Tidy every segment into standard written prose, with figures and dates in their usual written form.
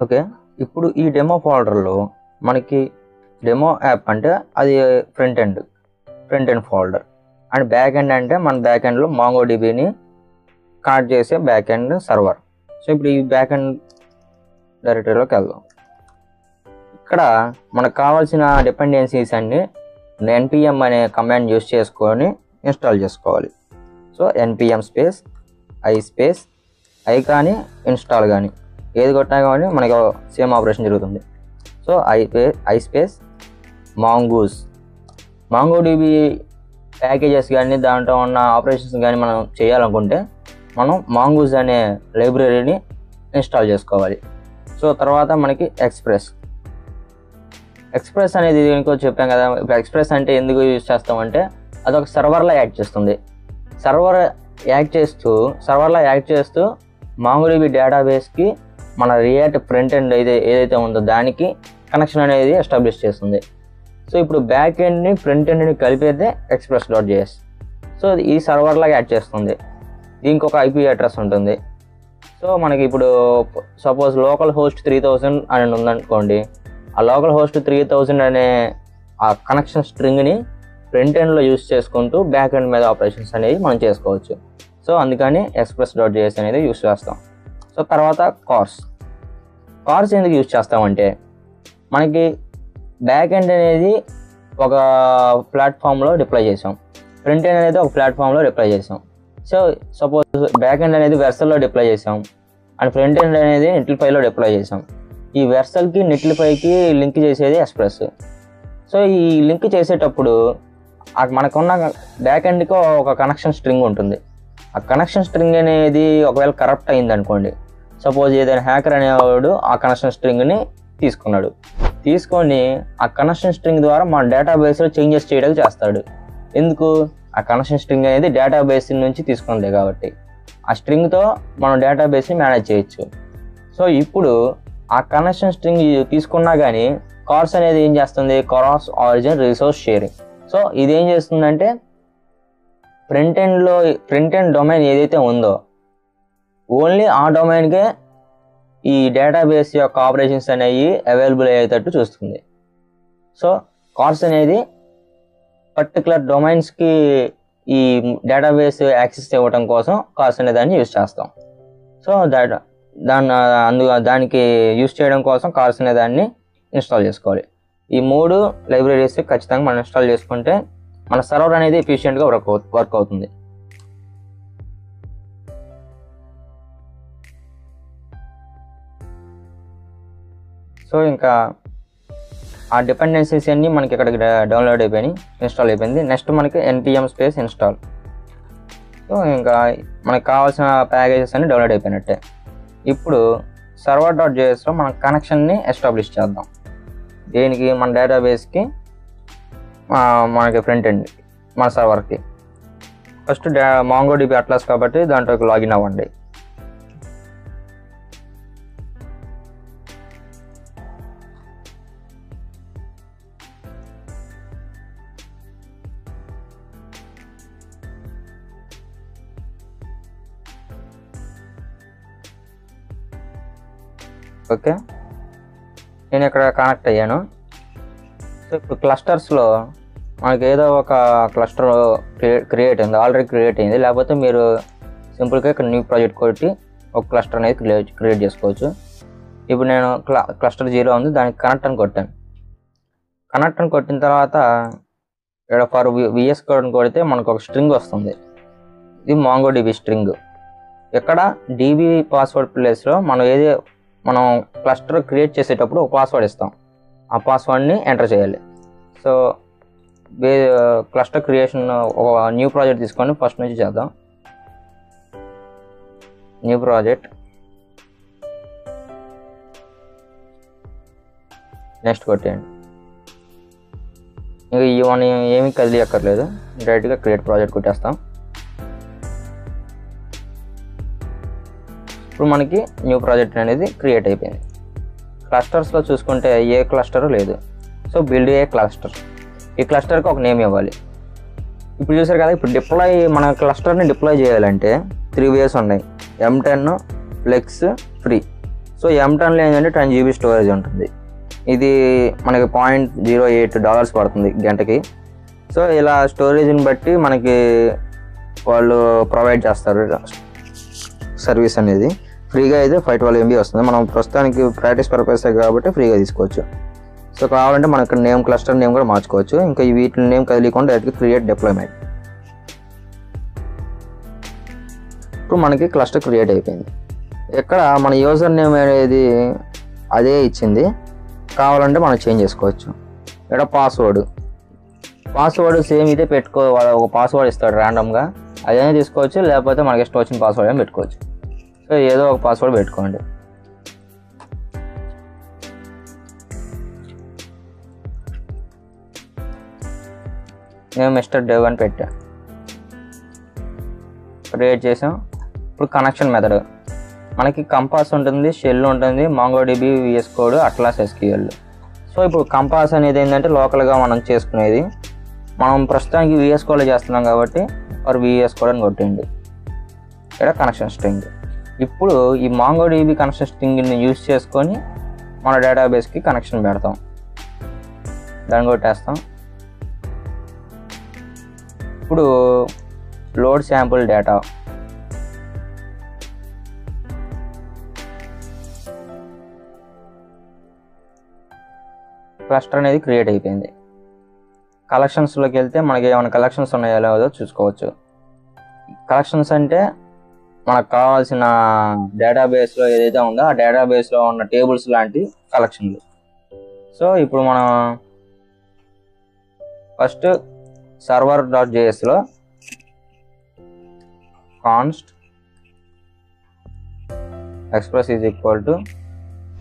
Okay, ఇప్పుడు ఈ demo ఫోల్డర్లో మనకి డెమో యాప్ అంటే అది front end folder, and back end అంటే మన బ్యాక్ ఎండ్లో మాంగోడిబిని కనెక్ట్ చేసే బ్యాక్ ఎండ్ సర్వర్. సో ఇప్పుడు ఈ బ్యాక్ ఎండ్ డైరెక్టరీలోకి వెళ్దాం. ఇక్కడ మనకు కావాల్సిన డిపెండెన్సీస్ అన్ని npm అనే కమాండ్ యూస్ చేసుకొని ఇన్స్టాల్ చేసుకోవాలి. సో npm స్పేస్ ఐ కానీ ఇన్స్టాల్ కానీ ఏది కొట్టినా కానీ మనకు సేమ్ ఆపరేషన్ జరుగుతుంది. So I space MongoDB packages కానీ దాంట్లో ఉన్న ఆపరేషన్స్ కానీ మనం చేయాలనుకుంటే మనం మాంగూస్ అనే లైబ్రరీని ఇన్స్టాల్ చేసుకోవాలి. సో తర్వాత మనకి ఎక్స్ప్రెస్ అనేది దీనికో చెప్పాం కదా. ఇప్పుడు ఎక్స్ప్రెస్ అంటే ఎందుకు యూజ్ చేస్తామంటే అదొక సర్వర్లో యాక్ట్ చేస్తుంది. సర్వర్లో యాక్ట్ చేస్తూ మాంగోడిబి డేటాబేస్కి మన రియాక్ట్ ఫ్రంట్ ఎండ్ ఏదైతే ఉందో దానికి కనెక్షన్ అనేది ఎస్టాబ్లిష్ చేస్తుంది. సో ఇప్పుడు బ్యాక్ ఎండ్ని ఫ్రంట్ ఎండ్ని కలిపేదే express.js. సో ఈ సర్వర్లో యాడ్ చేస్తుంది. దీనికి ఒక IP అడ్రస్ ఉంటుంది. సో మనకి ఇప్పుడు సపోజ్ లోకల్ హోస్ట్ 3000 అని ఉందనుకోండి, ఆ లోకల్ హోస్ట్ 3000 అనే ఆ కనెక్షన్ స్ట్రింగ్ని ఫ్రంట్ ఎండ్లో యూస్ చేసుకుంటూ బ్యాక్ ఎండ్ మీద ఆపరేషన్స్ అనేవి మనం చేసుకోవచ్చు. సో అందుకని express.js అనేది యూస్ చేస్తాం. సో తర్వాత కార్స్ ఎందుకు యూస్ చేస్తామంటే మనకి బ్యాక్ ఎండ్ అనేది ఒక ప్లాట్ఫామ్లో డిప్లాయ్ చేసాం, ఫ్రంట్ ఎండ్ అనేది ఒక ప్లాట్ఫామ్లో డిప్లాయ్ చేసాం. సో సపోజ్ బ్యాక్ ఎండ్ అనేది వెర్సల్లో డిప్లాయ్ చేసాం అండ్ ఫ్రంట్ ఎండ్ అనేది నెట్లిఫైలో డిప్లాయ్ చేసాం. ఈ వెర్సల్కి నెట్లిఫైకి లింక్ చేసేది ఎక్స్ప్రెస్. సో ఈ లింక్ చేసేటప్పుడు మనకున్న బ్యాక్ ఎండ్కి ఒక కనెక్షన్ స్ట్రింగ్ ఉంటుంది. ఆ కనెక్షన్ స్ట్రింగ్ అనేది ఒకవేళ కరప్ట్ అయింది అనుకోండి, సపోజ్ ఏదైనా హ్యాకర్ అనేవాడు ఆ కనెక్షన్ స్ట్రింగ్ని తీసుకొని ఆ కనెక్షన్ స్ట్రింగ్ ద్వారా మన డేటాబేస్లో చేంజెస్ చేయడానికి చేస్తాడు. ఎందుకు? ఆ కనెక్షన్ స్ట్రింగ్ అనేది డేటాబేస్ నుంచి తీసుకుంది కాబట్టి ఆ స్ట్రింగ్తో మనం డేటాబేస్ని మేనేజ్ చేయొచ్చు. సో ఇప్పుడు ఆ కనెక్షన్ స్ట్రింగ్ తీసుకున్నా కానీ కార్స్ అనేది ఏం చేస్తుంది? Cross origin resource sharing. So ఇది ఏం చేస్తుందంటే ఫ్రంట్ ఎండ్ డొమైన్ ఏదైతే ఉందో ఓన్లీ ఆ డొమైన్కే ఈ డేటాబేస్ యొక్క ఆపరేషన్స్ అనేవి అవైలబుల్ అయ్యేటట్టు చూస్తుంది. సో కార్స్ అనేది పర్టికులర్ డొమైన్స్కి ఈ డేటాబేస్ యాక్సెస్ ఇవ్వడం కోసం కార్స్ అనే దాన్ని యూజ్ చేస్తాం. సో దానికి యూజ్ చేయడం కోసం కార్స్ అనే దాన్ని ఇన్స్టాల్ చేసుకోవాలి. ఈ 3 లైబ్రరీస్ ఖచ్చితంగా మనం ఇన్స్టాల్ చేసుకుంటే మన సర్వర్ అనేది ఎఫిషియెంట్గా వర్క్ అవుతుంది. సో ఇంకా ఆ డిపెండెన్సీస్ అన్నీ మనకి ఇక్కడికి డౌన్లోడ్ అయిపోయినాయి, ఇన్స్టాల్ అయిపోయింది. నెక్స్ట్ మనకి npm స్పేస్ ఇన్స్టాల్. సో ఇంకా మనకు కావాల్సిన ప్యాకేజెస్ అన్నీ డౌన్లోడ్ అయిపోయినట్టే. ఇప్పుడు server.jsలో మన కనెక్షన్ని ఎస్టాబ్లిష్ చేద్దాం. దేనికి? మన డేటాబేస్కి, మనకి ఫ్రంట్ ఎండ్కి, మన సర్వర్కి. ఫస్ట్ మాంగోడిబి అట్లాస్ కాబట్టి దాంట్లోకి లాగిన్ అవ్వండి. ఓకే, నేను ఇక్కడ కనెక్ట్ అయ్యాను. సో ఇప్పుడు క్లస్టర్స్లో మనకి ఏదో ఒక క్లస్టర్ క్రియేట్ అయింది, ఆల్రెడీ క్రియేట్ అయింది. లేకపోతే మీరు సింపుల్గా ఇక్కడ న్యూ ప్రాజెక్ట్ కొట్టి ఒక క్లస్టర్ అనేది క్రియేట్ చేసుకోవచ్చు. ఇప్పుడు నేను క్లస్టర్ 0 ఉంది, దానికి కనెక్ట్ అని కొట్టాను. కనెక్ట్ అని కొట్టిన తర్వాత ఇక్కడ ఫర్ విఎస్ కోడ్ కొడితే మనకు ఒక స్ట్రింగ్ వస్తుంది. ఇది మాంగోడిబి స్ట్రింగ్. ఇక్కడ డిబి పాస్వర్డ్ ప్లేస్లో మనం క్లస్టర్ క్రియేట్ చేసేటప్పుడు ఒక పాస్వర్డ్ ఇస్తాం. ఆ పాస్వర్డ్ని ఎంటర్ చేయాలి. సో క్లస్టర్ క్రియేషన్ ఒక న్యూ ప్రాజెక్ట్ తీసుకొని ఫస్ట్ నుంచి చేద్దాం. న్యూ ప్రాజెక్ట్, నెక్స్ట్ కొట్టేయండి. ఇంకా ఇవన్నీ ఏమీ కదిలియక్కర్లేదు, డైరెక్ట్గా క్రియేట్ ప్రాజెక్ట్ కొట్టేస్తాం. ఇప్పుడు మనకి న్యూ ప్రాజెక్ట్ అనేది క్రియేట్ అయిపోయింది. క్లస్టర్స్లో చూసుకుంటే ఏ క్లస్టర్ లేదు. So build a cluster. ఈ క్లస్టర్కి ఒక నేమ్ ఇవ్వాలి. ఇప్పుడు చూసారు కదా, ఇప్పుడు మన క్లస్టర్ని డిప్లాయ్ చేయాలంటే 3 ways ఉన్నాయి: M10, ఫ్లెక్స్, ఫ్రీ. సో M10లో ఏంటంటే 10 GB స్టోరేజ్ ఉంటుంది. ఇది మనకి $0.08 పడుతుంది గంటకి. సో ఇలా స్టోరేజ్ని బట్టి మనకి వాళ్ళు ప్రొవైడ్ చేస్తారు సర్వీస్ అనేది. ఫ్రీగా అయితే 512 MB వస్తుంది. మనం ప్రస్తుతానికి ప్రాక్టీస్ పర్పస్ కాబట్టి ఫ్రీగా తీసుకోవచ్చు. సో కావాలంటే మనకు నేమ్ క్లస్టర్ నేమ్ కూడా మార్చుకోవచ్చు. ఇంకా వీటి నేమ్ కదిలికుండా డైరెక్ట్గా క్రియేట్ డిప్లాయ్మెంట్. ఇప్పుడు మనకి క్లస్టర్ క్రియేట్ అయిపోయింది. ఇక్కడ మన యూజర్ నేమ్ అనేది అదే ఇచ్చింది, కావాలంటే మనం చేంజ్ చేసుకోవచ్చు. ఇక్కడ పాస్వర్డ్ సేమ్ ఇదే పెట్టుకోవాలి. ఒక పాస్వర్డ్ ఇస్తాడు ర్యాండమ్గా, అదైనా తీసుకోవచ్చు, లేకపోతే మనకి ఇష్టం వచ్చిన పాస్వర్డ్ అయినా పెట్టుకోవచ్చు. సో ఏదో ఒక పాస్వర్డ్ పెట్టుకోండి. నేను మిస్టర్ డెవ్ అని పెట్టా, క్రియేట్ చేసాం. ఇప్పుడు కనెక్షన్ మెథడ్ మనకి కంపాస్ ఉంటుంది, షెల్ ఉంటుంది, MongoDB, VS Code, atlas SQL. So ఇప్పుడు కంపాస్ అనేది ఏంటంటే లోకల్గా మనం చేసుకునేది. మనం ప్రస్తుతానికి VS Code చేస్తున్నాం కాబట్టి VS Code అని కొట్టండి. ఇక్కడ కనెక్షన్ స్ట్రింగ్. ఇప్పుడు ఈ MongoDB కనెక్షన్ స్ట్రింగ్ని యూజ్ చేసుకొని మన డేటాబేస్కి కనెక్షన్ పెడతాం. దాన్ని కొట్టేస్తాం. ఇప్పుడు లోడ్ శాంపుల్ డేటా. క్లస్టర్ అనేది క్రియేట్ అయిపోయింది. కలెక్షన్స్లోకి వెళ్తే మనకి ఏమైనా కలెక్షన్స్ ఉన్నాయో లేదో చూసుకోవచ్చు. కలెక్షన్స్ అంటే మనకు కావాల్సిన డేటాబేస్లో ఏదైతే ఉందో ఆ డేటాబేస్లో ఉన్న టేబుల్స్ లాంటి కలెక్షన్లు. సో ఇప్పుడు మనం first server.jsలో const express is equal to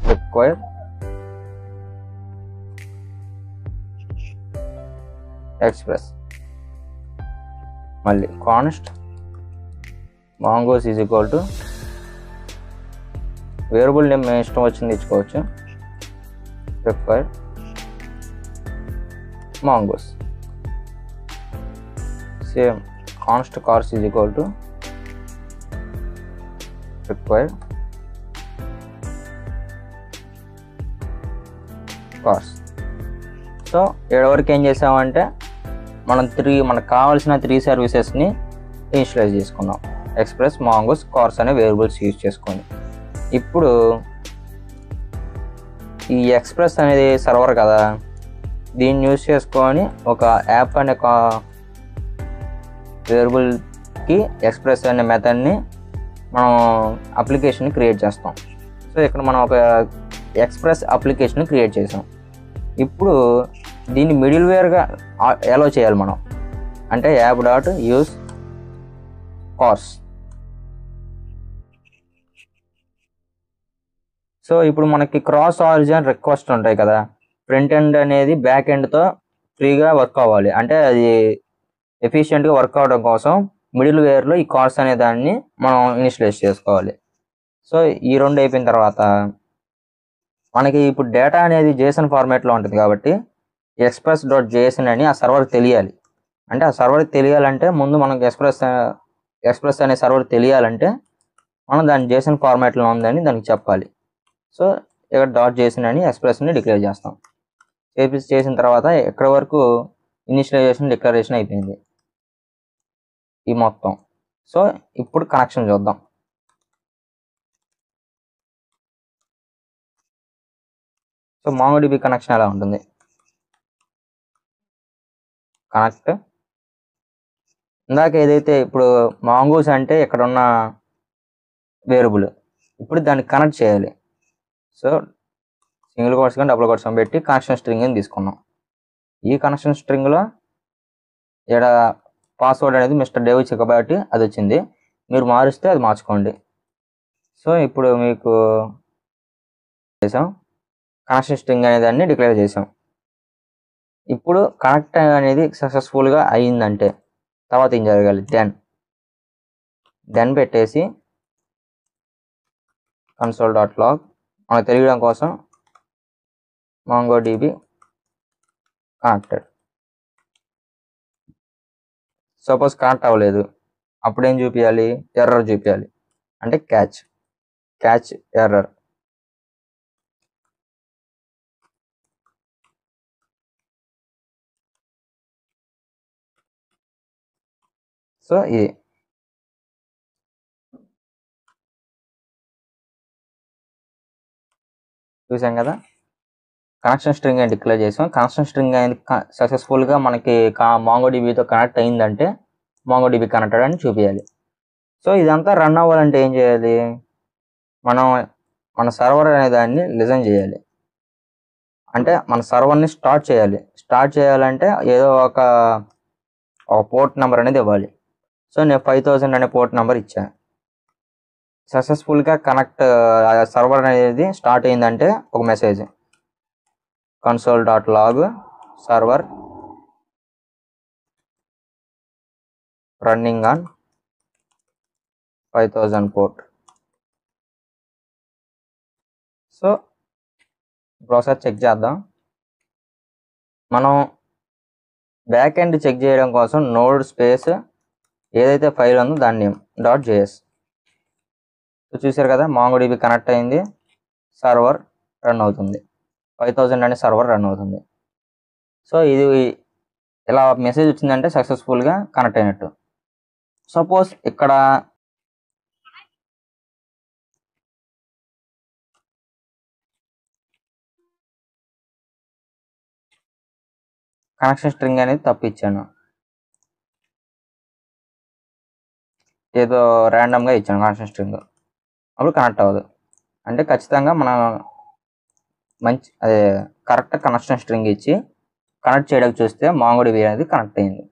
require express, మళ్ళీ const mongoose is equal to variable name మేము ఇష్టం వచ్చింది ఇచ్చుకోవచ్చు, require mongoose. Same const cars is equal to require cars. So వరకు ఏం చేసామంటే మనకు కావాల్సిన 3 సర్వీసెస్ని ఇనిషియలైజ్ చేసుకున్నాం. ఎక్స్ప్రెస్, మాంగోస్, కార్స్ అనే వేరియబుల్స్ యూజ్ చేసుకొని. ఇప్పుడు ఈ ఎక్స్ప్రెస్ అనేది సర్వర్ కదా, దీన్ని యూజ్ చేసుకొని ఒక యాప్ అనే వేరియబుల్కి ఎక్స్ప్రెస్ అనే మెథడ్ని మనం అప్లికేషన్ని క్రియేట్ చేస్తాం. సో ఇక్కడ మనం ఒక ఎక్స్ప్రెస్ అప్లికేషన్ క్రియేట్ చేసాం. ఇప్పుడు దీన్ని మిడిల్వేర్గా అలో చేయాలి మనం. అంటే యాప్.యూజ్ కార్స్. సో ఇప్పుడు మనకి క్రాస్ ఆరిజిన్ రిక్వెస్ట్ ఉంటాయి కదా, ఫ్రంట్ ఎండ్ అనేది బ్యాక్ ఎండ్తో ఫ్రీగా వర్క్ అవ్వాలి. అంటే అది ఎఫిషియెంట్గా వర్క్ అవడం కోసం మిడిల్ వేర్లో ఈ కార్స్ అనే దాన్ని మనం ఇనిషియలైజ్ చేసుకోవాలి. సో ఈ రెండు అయిపోయిన తర్వాత మనకి ఇప్పుడు డేటా అనేది JSON ఫార్మాట్లో ఉంటుంది కాబట్టి express.json అని ఆ సర్వర్కి తెలియాలి. అంటే ఆ సర్వర్కి తెలియాలంటే ముందు మనకు ఎక్స్ప్రెస్ అనే సర్వర్ తెలియాలంటే మనం దాని JSON ఫార్మాట్లో ఉందని దానికి చెప్పాలి. సో ఇక్కడ .json అని ఎక్స్ప్రెస్ని డిక్లేర్ చేస్తాం. చేసిన తర్వాత ఎక్కడ వరకు ఇనిషియలైజేషన్ డిక్లరేషన్ అయిపోయింది ఈ మొత్తం. సో ఇప్పుడు కనెక్షన్ చూద్దాం. సో MongoDB కనెక్షన్ ఎలా ఉంటుంది, కనెక్ట్. ఇందాక ఏదైతే ఇప్పుడు మాంగోస్ అంటే ఇక్కడ ఉన్న వేరియబుల్, ఇప్పుడు దాన్ని కనెక్ట్ చేయాలి. సో సింగిల్ కోట్స్ కానీ డబుల్ కోట్స్ పెట్టి కనెక్షన్ స్ట్రింగ్ అని తీసుకున్నాం. ఈ కనెక్షన్ స్ట్రింగ్లో ఇక్కడ పాస్వర్డ్ అనేది మిస్టర్ డేవ్ కాబట్టి అది వచ్చింది. మీరు మారిస్తే అది మార్చుకోండి. సో ఇప్పుడు మీకు చేసాం, కనెక్షన్ స్ట్రింగ్ అనే దాన్ని డిక్లేర్ చేసాం. ఇప్పుడు కనెక్ట్ అనేది సక్సెస్ఫుల్గా అయ్యిందంటే తర్వాత ఏం జరగాలి, దెన్ పెట్టేసి console.log మనకు తెలియడం కోసం MongoDB కనెక్టెడ్. సపోజ్ కనెక్ట్ అవ్వలేదు, అప్పుడు ఏం చూపించాలి, ఎర్రర్ చూపించాలి. అంటే క్యాచ్ ఎర్రర్. సో ఇది చూసాం కదా, కనెక్షన్ స్ట్రింగ్ అని డిక్లేర్ చేసాం. కనెక్షన్ స్ట్రింగ్ అనేది సక్సెస్ఫుల్గా మనకి మాంగోడిబితో కనెక్ట్ అయిందంటే మాంగోడిబి కనెక్టెడ్ అని చూపించాలి. సో ఇదంతా రన్ అవ్వాలంటే ఏం చేయాలి, మనం మన సర్వర్ అనే దాన్ని లిజన్ చేయాలి. అంటే మన సర్వర్ని స్టార్ట్ చేయాలి. స్టార్ట్ చేయాలంటే ఏదో ఒక పోర్ట్ నెంబర్ అనేది ఇవ్వాలి. సో నేను 5000 అనే పోర్ట్ నెంబర్ ఇచ్చాను. సక్సెస్ఫుల్గా కనెక్ట్ సర్వర్ అనేది స్టార్ట్ అయిందంటే ఒక message console.log server running on 5000 port. So browser check చేద్దాం. మనం బ్యాక్ ఎండ్ చెక్ చేయడం కోసం నోడ్ స్పేస్ ఏదైతే ఫైల్ ఉందో దాన్ని .js. సో చూసారు కదా, మాంగోడిబి కనెక్ట్ అయింది, సర్వర్ రన్ అవుతుంది, 5000 అనే సర్వర్ రన్ అవుతుంది. సో ఇది ఇలా మెసేజ్ వచ్చిందంటే సక్సెస్ఫుల్గా కనెక్ట్ అయినట్టు. సపోజ్ ఇక్కడ కనెక్షన్ స్ట్రింగ్ అనేది తప్పు ఇచ్చాను, ఏదో ర్యాండమ్గా ఇచ్చాను కనెక్షన్ స్ట్రింగ్, అప్పుడు కనెక్ట్ అవ్వదు. అంటే ఖచ్చితంగా మనం అదే కరెక్ట్ కనెక్షన్ స్ట్రింగ్ ఇచ్చి కనెక్ట్ చేయడానికి చూస్తే మాంగోడిబి అనేది కనెక్ట్ అయింది.